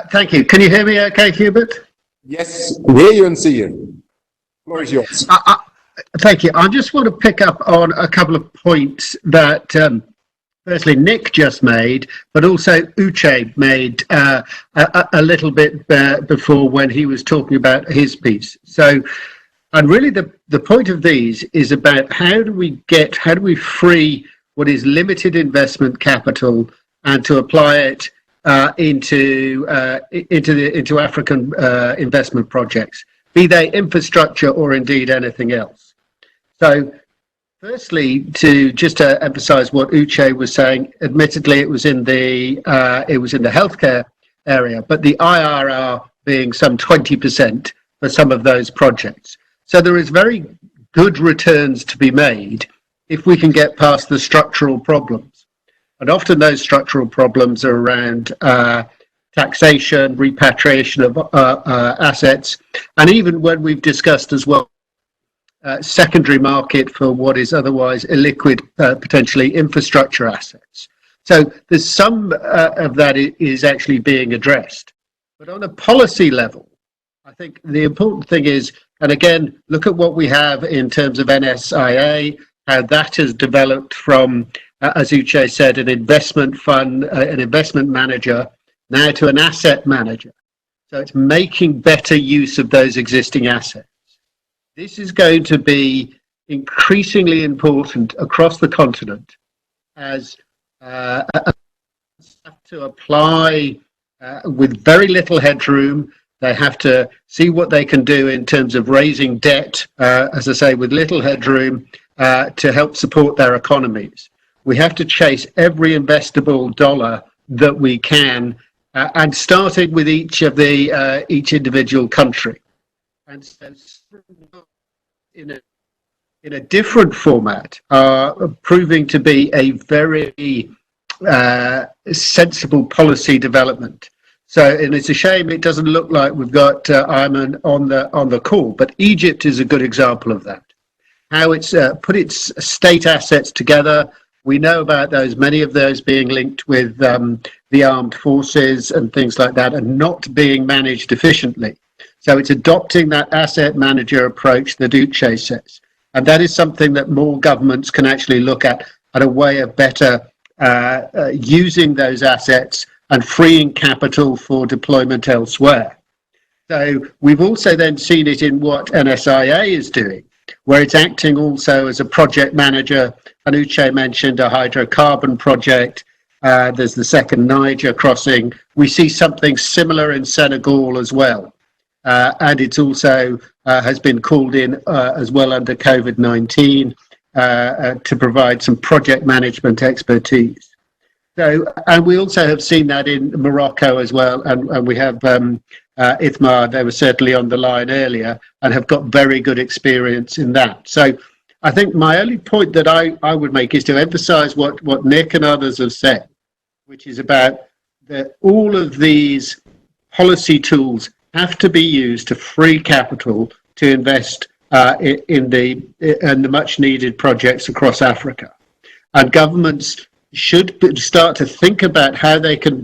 Thank you. Can you hear me okay, Hubert? Yes, we hear you and see you. Floor is yours. Thank you. I just want to pick up on a couple of points that, firstly, Nick just made, but also Uche made a little bit before when he was talking about his piece. So, and really the point of these is about how do we free what is limited investment capital and to apply it into African investment projects, be they infrastructure or indeed anything else. So, firstly, to emphasise what Uche was saying, admittedly it was in the healthcare area, but the IRR being some 20% for some of those projects. So there is very good returns to be made if we can get past the structural problems. And often those structural problems are around taxation, repatriation of assets, and even when we've discussed as well secondary market for what is otherwise illiquid, potentially infrastructure assets. So there's some of that is actually being addressed. But on a policy level, I think the important thing is, and again, look at what we have in terms of NSIA, how that has developed from, as Uche said, an investment fund, an investment manager, now to an asset manager. So it's making better use of those existing assets. This is going to be increasingly important across the continent as have to apply with very little headroom. They have to see what they can do in terms of raising debt, as I say, with little headroom to help support their economies. We have to chase every investable dollar that we can, and starting with each individual country. And so in a different format are proving to be a very sensible policy development. So, and it's a shame it doesn't look like we've got Ayman on the call, but Egypt is a good example of that. How it's put its state assets together. We know about those, many of those being linked with the armed forces and things like that, and not being managed efficiently. So it's adopting that asset manager approach that Uche says. And that is something that more governments can actually look at a way of better using those assets and freeing capital for deployment elsewhere. So we've also then seen it in what NSIA is doing, where it's acting also as a project manager. And Uche mentioned a hydrocarbon project. There's the second Niger crossing. We see something similar in Senegal as well. And it's also has been called in as well under COVID-19 to provide some project management expertise. So, and we also have seen that in Morocco as well, and we have Ithmar, they were certainly on the line earlier, and have got very good experience in that. So I think my only point that I would make is to emphasise what Nick and others have said, which is about that all of these policy tools have to be used to free capital to invest in the much needed projects across Africa. And governments should start to think about how they can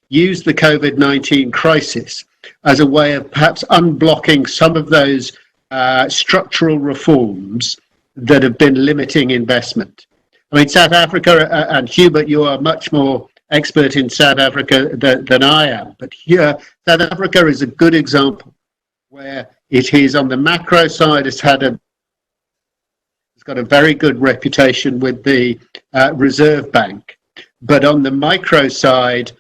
use the COVID-19 crisis as a way of perhaps unblocking some of those structural reforms that have been limiting investment. I mean, South Africa, and Hubert, you are much more expert in South Africa than I am, but here, South Africa is a good example where it is on the macro side, it's got a very good reputation with the Reserve Bank, but on the micro side,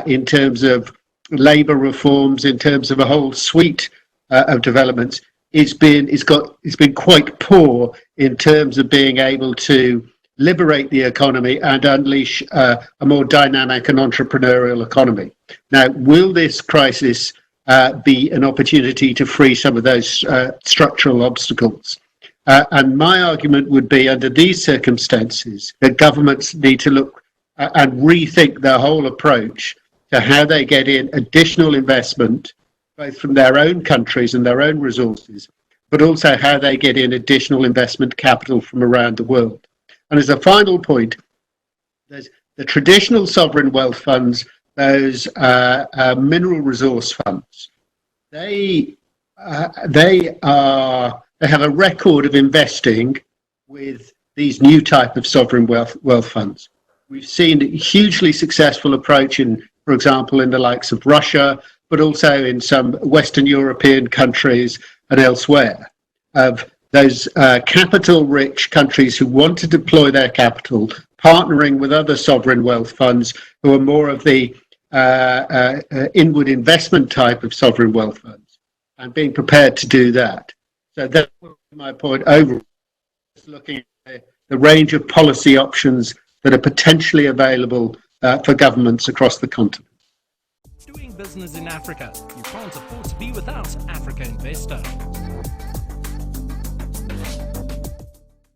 in terms of labour reforms, in terms of a whole suite of developments, it's been quite poor in terms of being able to liberate the economy and unleash a more dynamic and entrepreneurial economy. Now, will this crisis be an opportunity to free some of those structural obstacles? And my argument would be, under these circumstances, that governments need to look and rethink their whole approach to how they get in additional investment, both from their own countries and their own resources, but also how they get in additional investment capital from around the world. And as a final point, there's the traditional sovereign wealth funds those mineral resource funds. They have a record of investing with these new type of sovereign wealth funds. We've seen a hugely successful approach in, for example, in the likes of Russia, but also in some Western European countries and elsewhere, of those capital-rich countries who want to deploy their capital, partnering with other sovereign wealth funds who are more of the inward investment type of sovereign wealth funds, and being prepared to do that. So that's my point overall, looking at the range of policy options that are potentially available for governments across the continent. Doing business in Africa, you can't afford to be without Africa Investor.